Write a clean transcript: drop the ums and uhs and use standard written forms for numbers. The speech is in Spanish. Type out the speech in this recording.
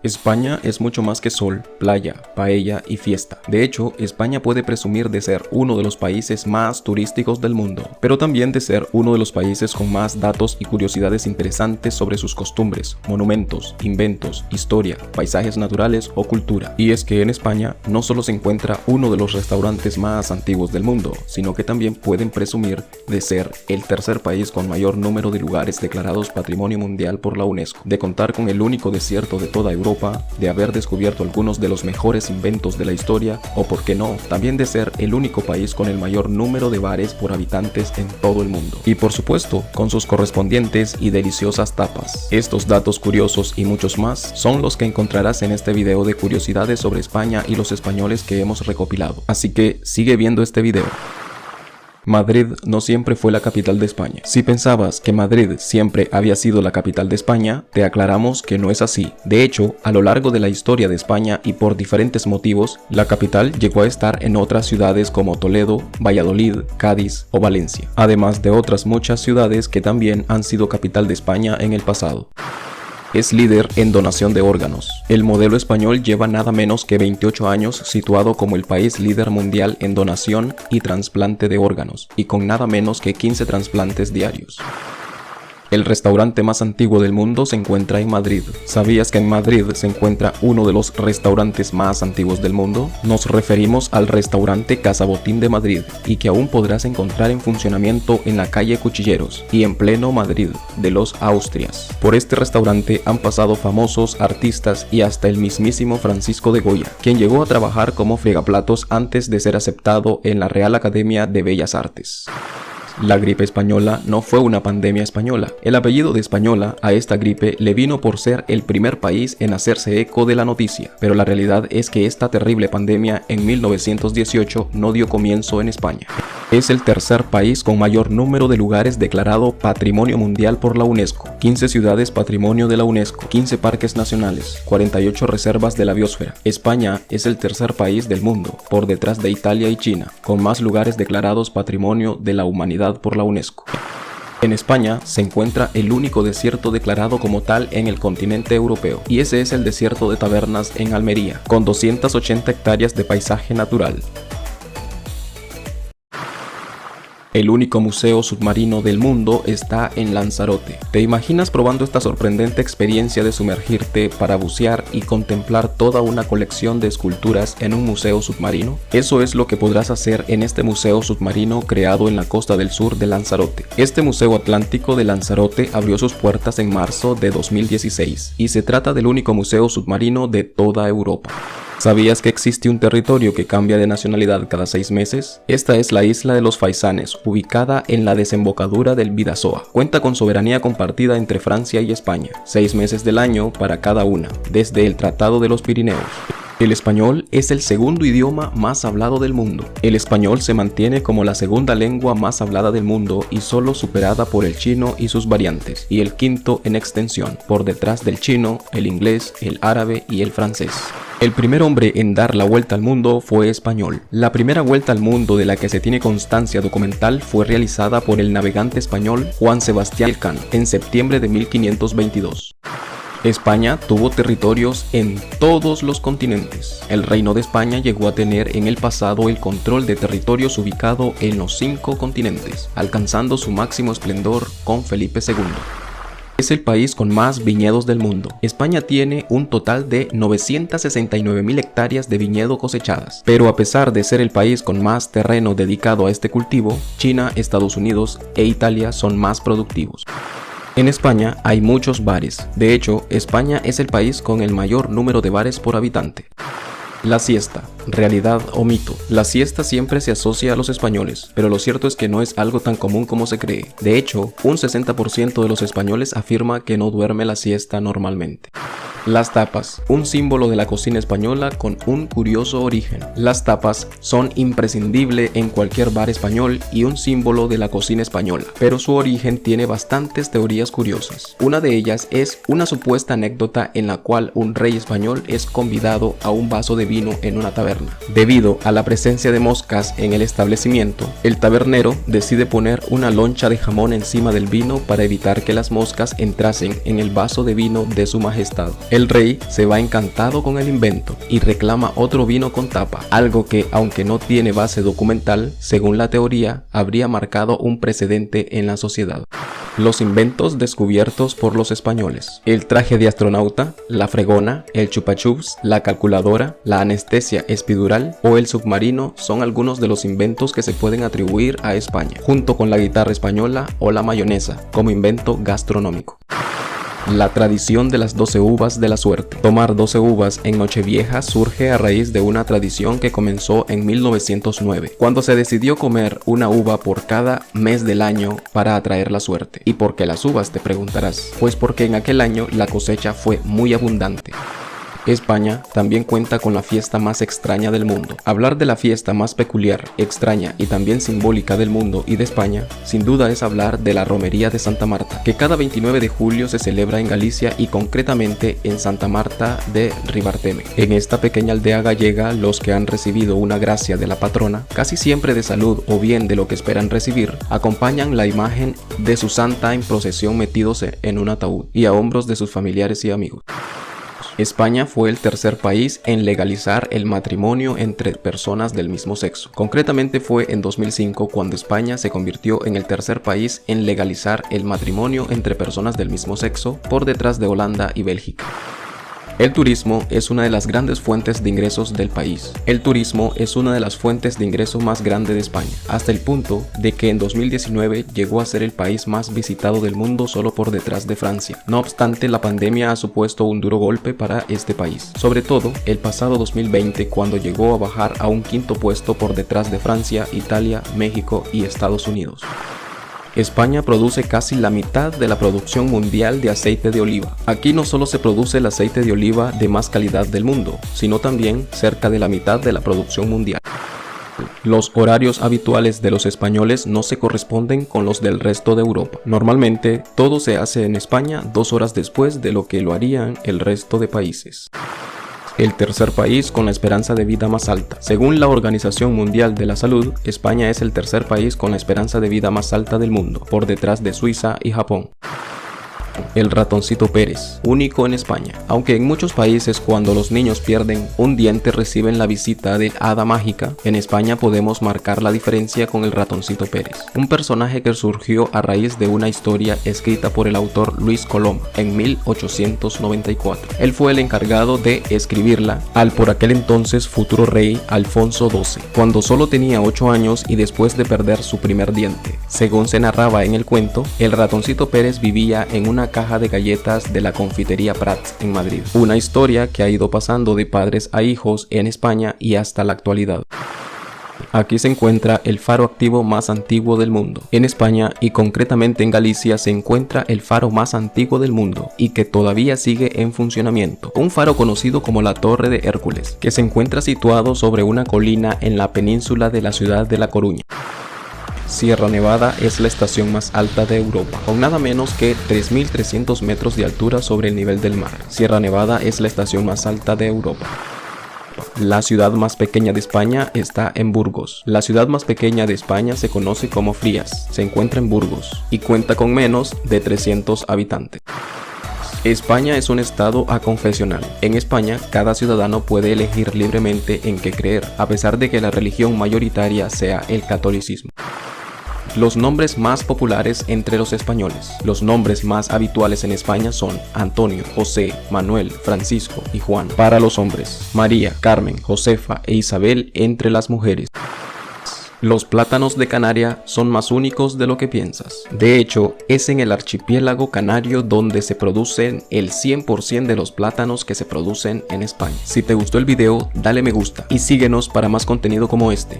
España es mucho más que sol, playa, paella y fiesta. De hecho, España puede presumir de ser uno de los países más turísticos del mundo, pero también de ser uno de los países con más datos y curiosidades interesantes sobre sus costumbres, monumentos, inventos, historia, paisajes naturales o cultura. Y es que en España no solo se encuentra uno de los restaurantes más antiguos del mundo, sino que también pueden presumir de ser el tercer país con mayor número de lugares declarados Patrimonio Mundial por la UNESCO, de contar con el único desierto de toda Europa, de haber descubierto algunos de los mejores inventos de la historia o, por qué no, también de ser el único país con el mayor número de bares por habitantes en todo el mundo. Y por supuesto, con sus correspondientes y deliciosas tapas. Estos datos curiosos y muchos más son los que encontrarás en este video de curiosidades sobre España y los españoles que hemos recopilado. Así que sigue viendo este video. Madrid no siempre fue la capital de España. Si pensabas que Madrid siempre había sido la capital de España, te aclaramos que no es así. De hecho, a lo largo de la historia de España y por diferentes motivos, la capital llegó a estar en otras ciudades como Toledo, Valladolid, Cádiz o Valencia, además de otras muchas ciudades que también han sido capital de España en el pasado. Es líder en donación de órganos. El modelo español lleva nada menos que 28 años situado como el país líder mundial en donación y trasplante de órganos, y con nada menos que 15 trasplantes diarios. El restaurante más antiguo del mundo se encuentra en Madrid. ¿Sabías que en Madrid se encuentra uno de los restaurantes más antiguos del mundo? Nos referimos al restaurante Casa Botín de Madrid, y que aún podrás encontrar en funcionamiento en la calle Cuchilleros y en pleno Madrid de los Austrias. Por este restaurante han pasado famosos artistas y hasta el mismísimo Francisco de Goya, quien llegó a trabajar como fregaplatos antes de ser aceptado en la Real Academia de Bellas Artes. La gripe española no fue una pandemia española. El apellido de española a esta gripe le vino por ser el primer país en hacerse eco de la noticia, pero la realidad es que esta terrible pandemia en 1918 no dio comienzo en España. Es el tercer país con mayor número de lugares declarado Patrimonio Mundial por la UNESCO, 15 ciudades Patrimonio de la UNESCO, 15 parques nacionales, 48 reservas de la biosfera. España es el tercer país del mundo, por detrás de Italia y China, con más lugares declarados Patrimonio de la Humanidad por la UNESCO. En España se encuentra el único desierto declarado como tal en el continente europeo, y ese es el desierto de Tabernas en Almería, con 280 hectáreas de paisaje natural. El único museo submarino del mundo está en Lanzarote. ¿Te imaginas probando esta sorprendente experiencia de sumergirte para bucear y contemplar toda una colección de esculturas en un museo submarino? Eso es lo que podrás hacer en este museo submarino creado en la costa del sur de Lanzarote. Este Museo Atlántico de Lanzarote abrió sus puertas en marzo de 2016 y se trata del único museo submarino de toda Europa. ¿Sabías que existe un territorio que cambia de nacionalidad cada 6 meses? Esta es la isla de los Faisanes, ubicada en la desembocadura del Bidasoa. Cuenta con soberanía compartida entre Francia y España, 6 meses del año para cada una, desde el Tratado de los Pirineos. El español es el segundo idioma más hablado del mundo. El español se mantiene como la segunda lengua más hablada del mundo y solo superada por el chino y sus variantes, y el quinto en extensión, por detrás del chino, el inglés, el árabe y el francés. El primer hombre en dar la vuelta al mundo fue español. La primera vuelta al mundo de la que se tiene constancia documental fue realizada por el navegante español Juan Sebastián Elcano en septiembre de 1522. España tuvo territorios en todos los continentes. El Reino de España llegó a tener en el pasado el control de territorios ubicado en los 5 continentes, alcanzando su máximo esplendor con Felipe II. Es el país con más viñedos del mundo. España tiene un total de 969.000 hectáreas de viñedo cosechadas. Pero a pesar de ser el país con más terreno dedicado a este cultivo, China, Estados Unidos e Italia son más productivos. En España hay muchos bares. De hecho, España es el país con el mayor número de bares por habitante. La siesta, realidad o mito. La siesta siempre se asocia a los españoles, pero lo cierto es que no es algo tan común como se cree. De hecho, un 60% de los españoles afirma que no duerme la siesta normalmente. Las tapas, un símbolo de la cocina española con un curioso origen. Las tapas son imprescindibles en cualquier bar español y un símbolo de la cocina española, pero su origen tiene bastantes teorías curiosas. Una de ellas es una supuesta anécdota en la cual un rey español es convidado a un vaso de vino en una taberna. Debido a la presencia de moscas en el establecimiento, el tabernero decide poner una loncha de jamón encima del vino para evitar que las moscas entrasen en el vaso de vino de su majestad. El rey se va encantado con el invento y reclama otro vino con tapa, algo que, aunque no tiene base documental, según la teoría, habría marcado un precedente en la sociedad. Los inventos descubiertos por los españoles: el traje de astronauta, la fregona, el chupachups, la calculadora, la anestesia epidural o el submarino son algunos de los inventos que se pueden atribuir a España, junto con la guitarra española o la mayonesa como invento gastronómico. La tradición de las 12 uvas de la suerte. Tomar 12 uvas en Nochevieja surge a raíz de una tradición que comenzó en 1909, cuando se decidió comer una uva por cada mes del año para atraer la suerte. ¿Y por qué las uvas?, te preguntarás. Pues porque en aquel año la cosecha fue muy abundante. España también cuenta con la fiesta más extraña del mundo. Hablar de la fiesta más peculiar, extraña y también simbólica del mundo y de España, sin duda es hablar de la Romería de Santa Marta, que cada 29 de julio se celebra en Galicia y concretamente en Santa Marta de Ribarteme. En esta pequeña aldea gallega, los que han recibido una gracia de la patrona, casi siempre de salud o bien de lo que esperan recibir, acompañan la imagen de su santa en procesión metidos en un ataúd y a hombros de sus familiares y amigos. España fue el tercer país en legalizar el matrimonio entre personas del mismo sexo. Concretamente fue en 2005 cuando España se convirtió en el tercer país en legalizar el matrimonio entre personas del mismo sexo, por detrás de Holanda y Bélgica. El turismo es una de las grandes fuentes de ingresos del país. El turismo es una de las fuentes de ingreso más grande de España, hasta el punto de que en 2019 llegó a ser el país más visitado del mundo solo por detrás de Francia. No obstante, la pandemia ha supuesto un duro golpe para este país, sobre todo el pasado 2020, cuando llegó a bajar a un quinto puesto por detrás de Francia, Italia, México y Estados Unidos. España produce casi la mitad de la producción mundial de aceite de oliva. Aquí no solo se produce el aceite de oliva de más calidad del mundo, sino también cerca de la mitad de la producción mundial. Los horarios habituales de los españoles no se corresponden con los del resto de Europa. Normalmente, todo se hace en España 2 horas después de lo que lo harían el resto de países. El tercer país con la esperanza de vida más alta. Según la Organización Mundial de la Salud, España es el tercer país con la esperanza de vida más alta del mundo, por detrás de Suiza y Japón. El ratoncito Pérez, único en España. Aunque en muchos países cuando los niños pierden un diente reciben la visita de hada mágica, en España podemos marcar la diferencia con el ratoncito Pérez, un personaje que surgió a raíz de una historia escrita por el autor Luis Coloma en 1894. Él fue el encargado de escribirla al por aquel entonces futuro rey Alfonso XII, cuando solo tenía 8 años y después de perder su primer diente. Según se narraba en el cuento, el ratoncito Pérez vivía en una caja de galletas de la confitería Prats en Madrid. Una historia que ha ido pasando de padres a hijos en España y hasta la actualidad. Aquí se encuentra el faro activo más antiguo del mundo. En España y concretamente en Galicia se encuentra el faro más antiguo del mundo y que todavía sigue en funcionamiento. Un faro conocido como la Torre de Hércules, que se encuentra situado sobre una colina en la península de la ciudad de La Coruña. Sierra Nevada es la estación más alta de Europa, con nada menos que 3.300 metros de altura sobre el nivel del mar. Sierra Nevada es la estación más alta de Europa. La ciudad más pequeña de España está en Burgos. La ciudad más pequeña de España se conoce como Frías, se encuentra en Burgos y cuenta con menos de 300 habitantes. España es un estado aconfesional. En España, cada ciudadano puede elegir libremente en qué creer, a pesar de que la religión mayoritaria sea el catolicismo. Los nombres más populares entre los españoles. Los nombres más habituales en España son Antonio, José, Manuel, Francisco y Juan para los hombres, María, Carmen, Josefa e Isabel entre las mujeres. Los plátanos de Canarias son más únicos de lo que piensas. De hecho, es en el archipiélago canario donde se producen el 100% de los plátanos que se producen en España. Si te gustó el video, dale me gusta y síguenos para más contenido como este.